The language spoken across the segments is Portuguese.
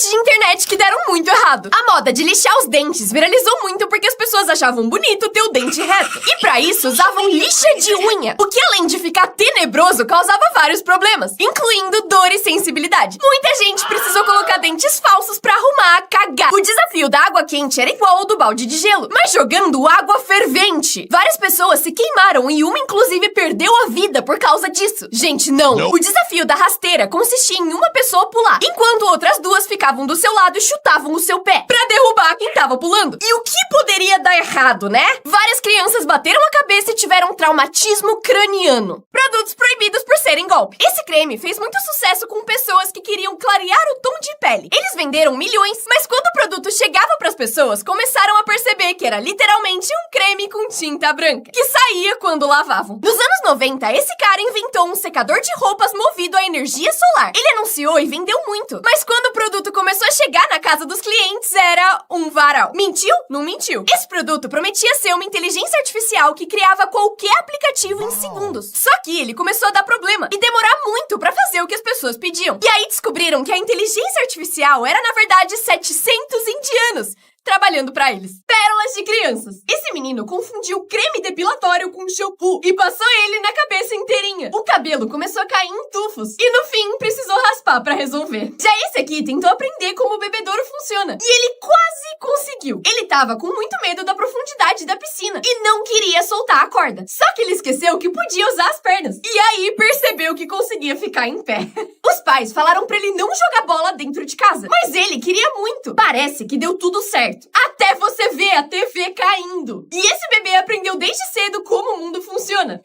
trends de internet que deram muito errado. A moda de lixar os dentes viralizou muito porque as pessoas achavam bonito ter o dente reto. E pra isso usavam lixa de unha, o que além de ficar tenebroso causava vários problemas, incluindo dor e sensibilidade. Muita gente precisou colocar dentes falsos pra arrumar a cagar. O desafio da água quente era igual ao do balde de gelo, mas jogando água fervente. Várias pessoas se queimaram e uma inclusive perdeu a vida por causa disso. Gente, não. O desafio da rasteira consistia em uma pessoa pular, enquanto outras duas ficavam do seu lado e chutavam o seu pé pra derrubar quem tava pulando. E o que poderia dar errado, né? Várias crianças bateram a cabeça e tiveram traumatismo craniano. Produtos proibidos por serem golpe. Esse creme fez muito sucesso com pessoas que queriam clarear o tom de pele. Eles venderam milhões, mas quando o produto chegava pras pessoas, começaram a perceber que era literalmente um creme com tinta branca, que saía quando lavavam. Nos anos 90, esse cara inventou um secador de roupas movido a energia solar. Ele anunciou e vendeu muito, mas quando o produto começou a chegar na casa dos clientes, era um varal. Mentiu? Não mentiu. Esse produto prometia ser uma inteligência artificial que criava qualquer aplicativo em segundos. Só que ele começou a dar problema e demorar muito pra fazer o que as pessoas pediam. E aí descobriram que a inteligência artificial era, na verdade, 700 indianos trabalhando pra eles. Pérolas de crianças. Esse menino confundiu creme depilatório com shampoo e passou ele na cabeça inteirinha. O cabelo começou a cair em tufos e no fim precisou raspar pra resolver. Já esse aqui tentou aprender como o bebedouro funciona e ele quase conseguiu. Ele tava com muito medo da profundidade da piscina e não queria soltar a corda. Só que ele esqueceu que podia usar as pernas e aí percebeu que conseguia ficar em pé. Os pais falaram pra ele não jogar bola dentro de casa, mas ele queria muito. Parece que deu tudo certo. Até você ver a TV caindo. E esse bebê aprendeu desde cedo como o mundo funciona.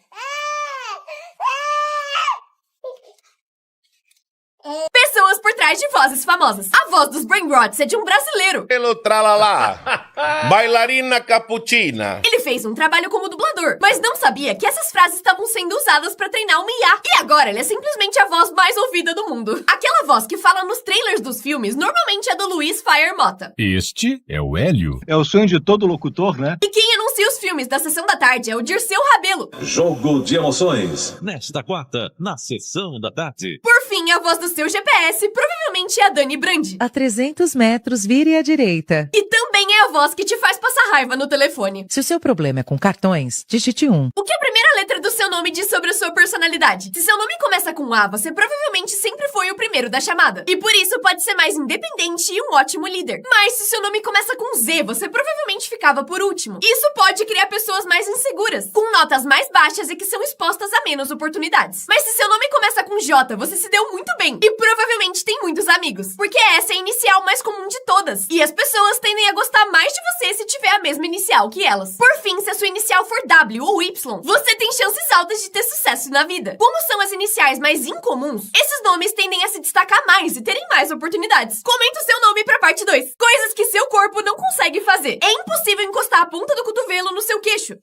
Pessoas por trás de vozes famosas. A voz dos Brainrots é de um brasileiro. Pelo tralalá. Bailarina cappuccina. Ele fez um trabalho como dublador, mas não sabia que essas frases estavam sendo usadas pra treinar uma IA. E agora ele é simplesmente a voz mais ouvida do mundo. Aquela voz que fala nos trailers dos filmes normalmente é do Luiz Fire Mota. Este é o Hélio. É o sonho de todo locutor, né? E quem anuncia os filmes da Sessão da Tarde é o Dirceu Rabelo. Jogo de emoções. Nesta quarta, na Sessão da Tarde. Por fim, a voz do seu GPS provavelmente é a Dani Brandi. A 300 metros, vire à direita. E também é a voz que te faz passar raiva no telefone. Se o seu problema é com cartões, digite 1. O que a primeira letra do seu nome diz sobre a sua personalidade? Se seu nome começa com A, você provavelmente sempre foi o primeiro da chamada. E por isso pode ser mais independente e um ótimo líder. Mas se seu nome começa com Z, você provavelmente ficava por último. Isso pode criar pessoas mais inseguras, com notas mais baixas e que são expostas a menos oportunidades. Mas se seu nome começa com J, você se deu muito bem. E provavelmente tem muitos amigos, porque essa é a inicial mais comum de todas. E as pessoas tendem a gostar mais de você se tiver a mesma inicial que elas. Por fim, se a sua inicial for W ou Y, você tem chances altas de ter sucesso na vida. Como são as iniciais mais incomuns, esses nomes tendem a se destacar mais e terem mais oportunidades. Comenta o seu nome pra parte 2. Coisas que seu corpo não consegue fazer. É impossível encostar a ponta do cotovelo no seu queixo.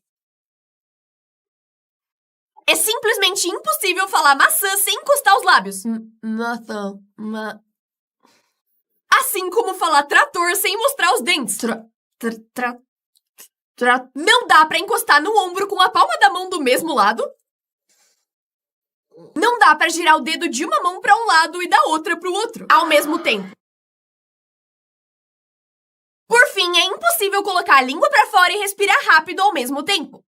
É simplesmente impossível falar maçã sem encostar os lábios. Maçã, Assim como falar trator sem mostrar os dentes. Não dá pra encostar no ombro com a palma da mão do mesmo lado. Não dá pra girar o dedo de uma mão pra um lado e da outra pro outro, ao mesmo tempo. Por fim, é impossível colocar a língua pra fora e respirar rápido ao mesmo tempo.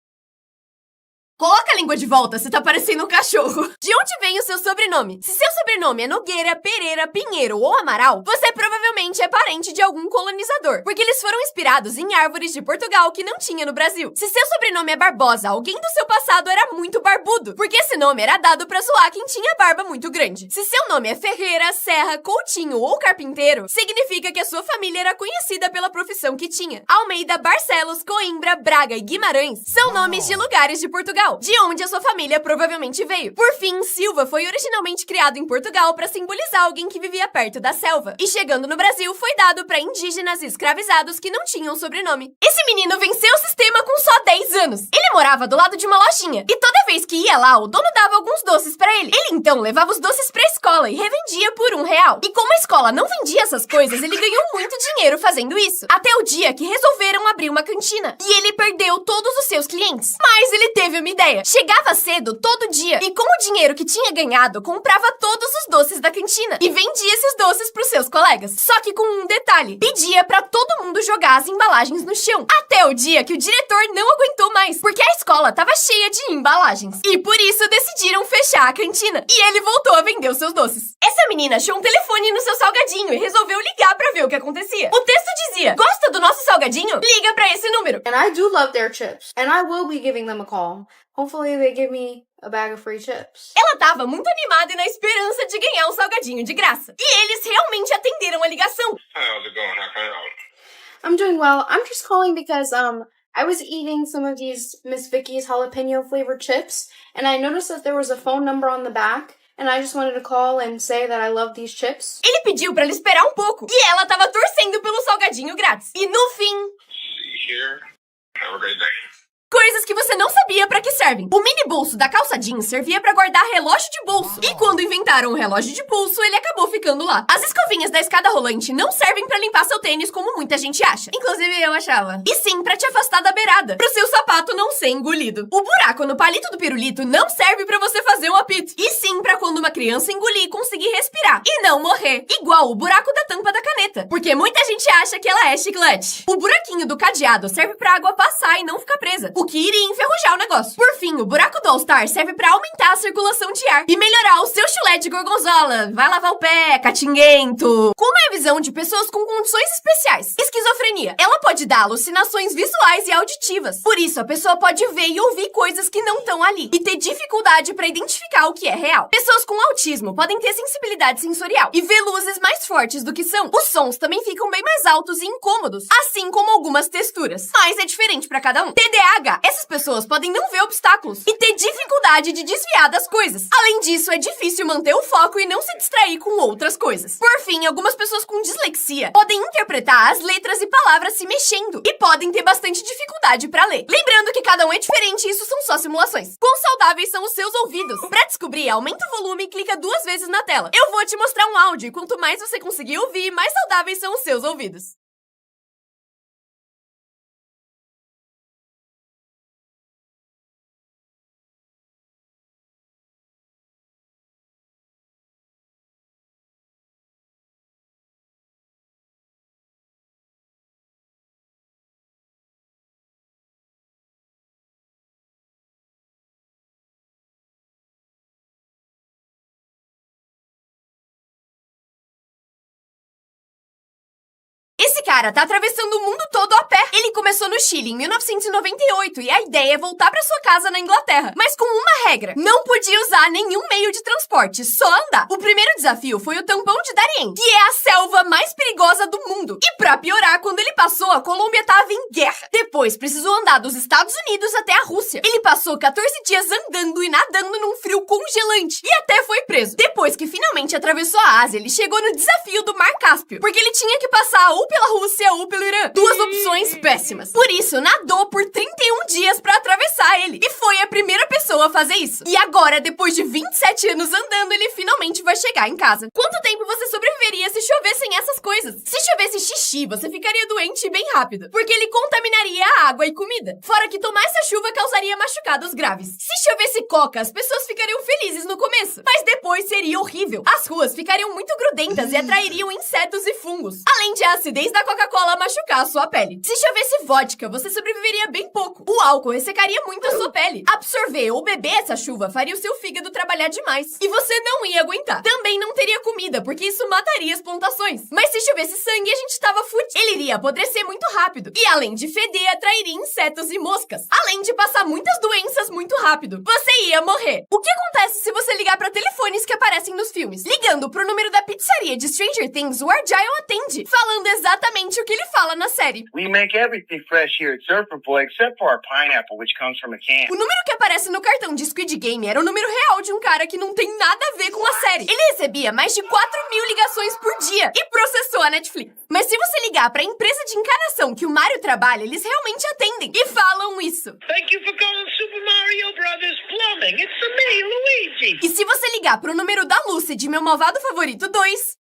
Coloca a língua de volta, você tá parecendo um cachorro. De onde vem o seu sobrenome? Se seu sobrenome é Nogueira, Pereira, Pinheiro ou Amaral, você provavelmente é parente de algum colonizador, porque eles foram inspirados em árvores de Portugal que não tinha no Brasil. Se seu sobrenome é Barbosa, alguém do seu passado era muito barbudo, porque esse nome era dado pra zoar quem tinha barba muito grande. Se seu nome é Ferreira, Serra, Coutinho ou Carpinteiro, significa que a sua família era conhecida pela profissão que tinha. Almeida, Barcelos, Coimbra, Braga e Guimarães são nomes de lugares de Portugal, de onde a sua família provavelmente veio. Por fim, Silva foi originalmente criado em Portugal para simbolizar alguém que vivia perto da selva. E chegando no Brasil, foi dado para indígenas escravizados que não tinham sobrenome. Esse menino venceu o sistema com só 10 anos. Ele morava do lado de uma lojinha. E toda vez que ia lá, o dono dava alguns doces para ele. Ele então levava os doces pra escola e revendia por R$1. E como a escola não vendia essas coisas, ele ganhou muito dinheiro fazendo isso. Até o dia que resolveram abrir uma cantina. E ele perdeu todos os seus clientes. Mas ele teve uma ideia. Chegava cedo todo dia e com o dinheiro que tinha ganhado, comprava todos os doces da cantina e vendia esses doces pros seus colegas. Só Só que com um detalhe. Pedia pra todo mundo jogar as embalagens no chão. Até o dia que o diretor não aguentou mais, porque a escola tava cheia de embalagens. E por isso decidiram fechar a cantina. E ele voltou a vender os seus doces. Essa menina achou um telefone no seu salgadinho e resolveu ligar pra ver o que acontecia. O texto dizia: gosta do nosso salgadinho? Liga pra esse número. And I do love their chips, and I will be giving them a call. Hopefully they give me a bag of free chips. Ela tava muito animada e na esperança de ganhar um salgadinho de graça. E eles realmente atenderam a ligação. How's it going? How can I help? I'm doing well. I'm just calling because I was eating some of these Miss Vicky's jalapeno flavored chips, and I noticed that there was a phone number on the back. And I just wanted to call and say that I love these chips. Ele pediu pra ela esperar um pouco. E ela tava torcendo pelo salgadinho grátis. E no fim... See you here. Have a great day. Coisas que você não sabia pra que servem. O mini bolso da calça jeans servia pra guardar relógio de bolso. E quando inventaram o relógio de pulso, ele acabou ficando lá. As escovinhas da escada rolante não servem pra limpar seu tênis como muita gente acha. Inclusive eu achava. E sim pra te afastar da beirada, pro seu sapato não ser engolido. O buraco no palito do pirulito não serve pra você fazer um apito. E sim pra quando uma criança engolir e conseguir respirar. E não morrer. Igual o buraco da tampa da caneta. Porque muita gente acha que ela é chiclete. O buraquinho do cadeado serve pra água passar e não ficar presa. O que iria enferrujar o negócio. Por fim, o buraco do All-Star serve pra aumentar a circulação de ar e melhorar o seu chulé de gorgonzola. Vai lavar o pé, catinguento. Com uma visão de pessoas com condições especiais. Esquizofrenia. Ela pode dar alucinações visuais e auditivas. Por isso, a pessoa pode ver e ouvir coisas que não estão ali e ter dificuldade pra identificar o que é real. Pessoas com autismo podem ter sensibilidade sensorial e ver luzes mais fortes do que são. Os sons também ficam bem mais altos e incômodos, assim como algumas texturas. Mas é diferente pra cada um. TDAH. Essas pessoas podem não ver obstáculos e ter dificuldade de desviar das coisas. Além disso, é difícil manter o foco e não se distrair com outras coisas. Por fim, algumas pessoas com dislexia podem interpretar as letras e palavras se mexendo e podem ter bastante dificuldade pra ler. Lembrando que cada um é diferente e isso são só simulações. Quão saudáveis são os seus ouvidos? Pra descobrir, aumenta o volume e clica 2 vezes na tela. Eu vou te mostrar um áudio e quanto mais você conseguir ouvir, mais saudáveis são os seus ouvidos. Esse cara tá atravessando o mundo todo a pé. Ele começou no Chile em 1998 e a ideia é voltar pra sua casa na Inglaterra. Mas com uma regra, não podia usar nenhum meio de transporte, só andar. O primeiro desafio foi o tampão de Darién, que é a selva mais perigosa do mundo. E pra piorar, quando ele passou, a Colômbia tava em guerra. Depois, precisou andar dos Estados Unidos até a Rússia. Ele passou 14 dias andando e nadando num frio congelante e até foi preso. Depois que finalmente atravessou a Ásia, ele chegou no desafio do Mar Cáspio, porque ele tinha que passar ou pela Rússia ou pelo Irã. Duas opções péssimas. Por isso, nadou por 31 dias pra atravessar ele. E foi a primeira pessoa a fazer isso. E agora, depois de 27 anos andando, ele finalmente vai chegar em casa. Quanto tempo você sobreviveria se chovessem essas coisas? Se chovesse xixi, você ficaria doente bem rápido, porque ele contaminaria a água e comida. Fora que tomar essa chuva causaria machucados graves. Se chovesse coca, as pessoas ficariam felizes no começo, mas depois seria horrível. As ruas ficariam muito grudentas e atrairiam insetos e fungos. Além de a acidez da Coca-Cola machucar a sua pele. Se chovesse vodka, você sobreviveria bem pouco. O álcool ressecaria muito a sua pele. Absorver ou beber essa chuva faria o seu fígado trabalhar demais. E você não ia aguentar. Também não teria comida, porque isso mataria as plantações. Mas se chovesse sangue, a gente tava fudido. Ele iria apodrecer muito rápido. E além de feder, atrairia insetos e moscas. Além de passar muitas doenças muito rápido. Você ia morrer. O que acontece se você ligar pra telefones que aparecem nos filmes? Ligando pro número da pizzaria de Stranger Things, o Argyle atende, falando exatamente o que ele fala na série. We make everything fresh here at Surfer Boy except for our pineapple, which comes from a can. O número que aparece no cartão de Squid Game era o número real de um cara que não tem nada a ver com a série. Ele recebia mais de 4.000 ligações por dia e processou a Netflix. Mas se você ligar pra empresa de encanação que o Mario trabalha, eles realmente atendem e falam isso. Thank you for calling Super Mario Brothers Plumbing. It's me, Luigi. E se você ligar pro número da Lucy de Meu Malvado Favorito 2...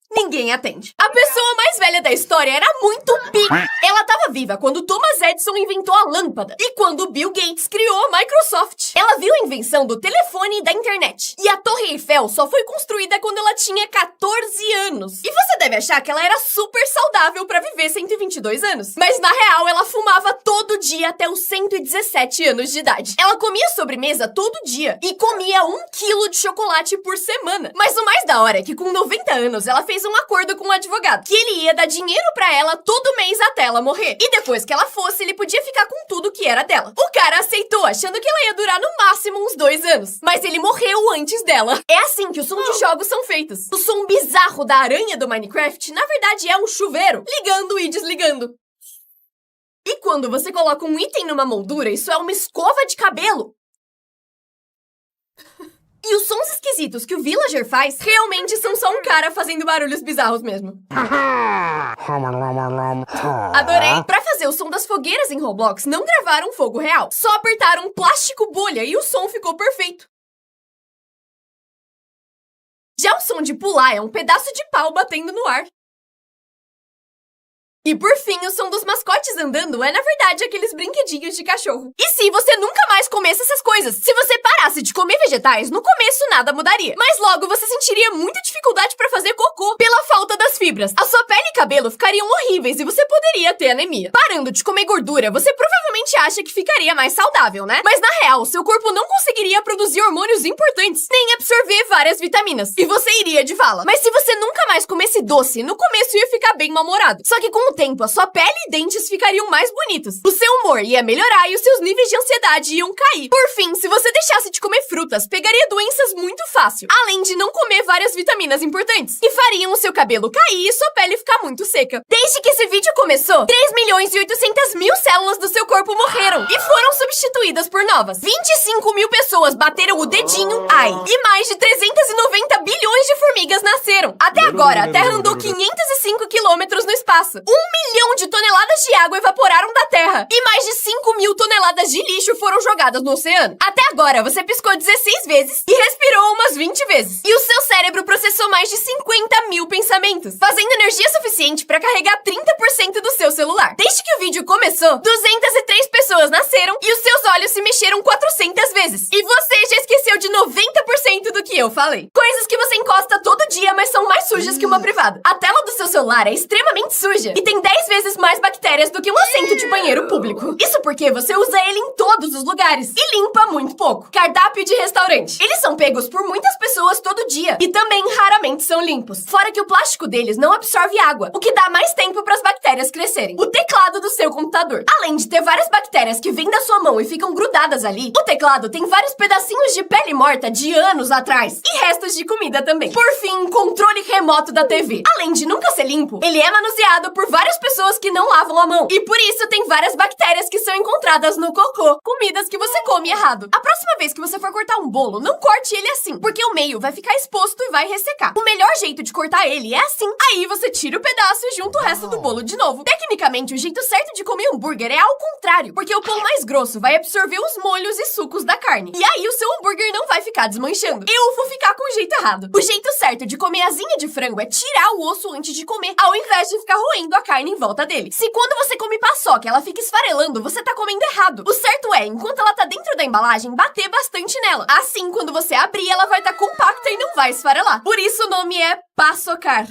Ninguém atende. A pessoa mais velha da história era muito pica. Ela estava viva quando Thomas Edison inventou a lâmpada e quando Bill Gates criou a Microsoft. Ela viu a invenção do telefone e da internet. E a Torre Eiffel só foi construída quando ela tinha 14 anos. E você deve achar que ela era super saudável para viver 122 anos. Mas na real, ela fumava todo dia até os 117 anos de idade. Ela comia sobremesa todo dia e comia 1 quilo de chocolate por semana. Mas o mais da hora é que com 90 anos, ela fez um acordo com um advogado, que ele ia dar dinheiro pra ela todo mês até ela morrer. E depois que ela fosse, ele podia ficar com tudo que era dela. O cara aceitou, achando que ela ia durar no máximo uns 2 anos. Mas ele morreu antes dela. É assim que os sons de jogos são feitos. O som bizarro da aranha do Minecraft, na verdade, é um chuveiro, ligando e desligando. E quando você coloca um item numa moldura, isso é uma escova de cabelo. E os sons esquisitos que o Villager faz realmente são só um cara fazendo barulhos bizarros mesmo. Adorei! Pra fazer o som das fogueiras em Roblox, não gravaram fogo real. Só apertaram plástico bolha e o som ficou perfeito. Já o som de pular é um pedaço de pau batendo no ar. E por fim, o som dos mascotes andando é, na verdade, aqueles brinquedinhos de cachorro. E se você nunca mais comesse essas coisas? Se você parasse de comer vegetais, no começo nada mudaria. Mas logo você sentiria muita dificuldade pra fazer cocô pela falta das fibras. A sua pele e cabelo ficariam horríveis e você poderia ter anemia. Parando de comer gordura, você provavelmente acha que ficaria mais saudável, né? Mas na real, seu corpo não conseguiria produzir hormônios importantes, nem absorver várias vitaminas. E você iria de vala. Mas se você nunca mais comesse doce, no começo ia ficar bem mal-humorado. Só que com o tempo, a sua pele e dentes ficariam mais bonitos. O seu humor ia melhorar e os seus níveis de ansiedade iam cair. Por fim, se você deixasse de comer frutas, pegaria doenças muito fácil. Além de não comer várias vitaminas importantes. E fariam o seu cabelo cair e sua pele ficar muito seca. Desde que esse vídeo começou, 3.800.000 células do seu corpo morreram e foram substituídas por novas. 25.000 pessoas bateram o dedinho, ai, e mais de 390 bilhões de formigas nasceram. Até agora, a Terra andou 505 quilômetros no espaço. 1 milhão de toneladas de água evaporaram da Terra e mais de 5.000 toneladas de lixo foram jogadas no oceano. Até agora, você piscou 16 vezes e respirou umas 20 vezes. E o seu cérebro processou mais de 50.000 pensamentos, fazendo energia suficiente para carregar 30% do seu celular. Desde que o vídeo começou, 203 pessoas nasceram e os seus olhos se mexeram 400 vezes. E você já esqueceu de 90% do que eu falei. Coisas que você encosta todo dia, mas são mais sujas que uma privada. A tela do seu celular é extremamente suja e tem 10 vezes mais bactérias do que um assento de banheiro público. Isso porque você usa ele em todos os lugares e limpa muito pouco. Cardápio de restaurante. Eles são pegos por muitas pessoas todo dia e também raramente são limpos. Fora que o plástico deles não absorve água, o que dá mais tempo para as bactérias crescerem. O teclado do seu computador. Além de ter várias bactérias que vêm da sua mão e ficam grudadas ali, o teclado tem vários pedacinhos de pele morta de anos atrás e restos de comida também. Por fim, controle remoto da TV. Além de nunca ser limpo, ele é manuseado por várias pessoas que não lavam a mão. E por isso tem várias bactérias que são encontradas no cocô. Comidas que você come errado. A próxima vez que você for cortar um bolo, não corte ele assim, porque o meio vai ficar exposto e vai ressecar. O melhor jeito de cortar ele é assim. Aí você tira o pedaço e junta o resto do bolo de novo. Tecnicamente, o jeito certo de comer hambúrguer é ao contrário, porque o pão mais grosso vai absorver os molhos e sucos da carne. E aí o seu hambúrguer não vai ficar desmanchando. Eu vou ficar com o jeito errado. O jeito certo de comer asinha de frango é tirar o osso antes de comer, ao invés de ficar roendo a carne em volta dele. Se quando você come paçoca ela fica esfarelando, você tá comendo errado. O certo é, enquanto ela tá dentro da embalagem, bater bastante nela. Assim, quando você abrir, ela vai estar compacta e não vai esfarelar. Por isso o nome é paçocar.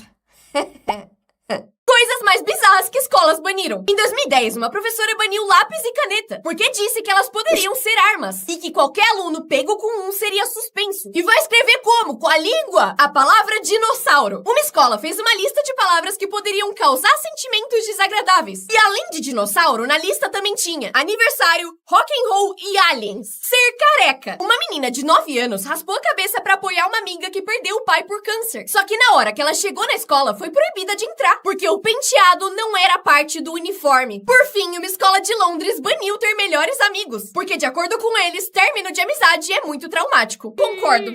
Coisas mais bizarras que escolas baniram. Em 2010, uma professora baniu lápis e caneta, porque disse que elas poderiam ser armas, e que qualquer aluno pego com um seria suspenso. E vai escrever como? Com a língua? A palavra dinossauro. Uma escola fez uma lista de palavras que poderiam causar sentimentos desagradáveis. E além de dinossauro, na lista também tinha aniversário, rock and roll e aliens. Ser careca. Uma menina de 9 anos raspou a cabeça pra apoiar uma amiga que perdeu o pai por câncer. Só que na hora que ela chegou na escola, foi proibida de entrar, porque o penteado não era parte do uniforme. Por fim, uma escola de Londres baniu ter melhores amigos, porque de acordo com eles, término de amizade é muito traumático. Concordo.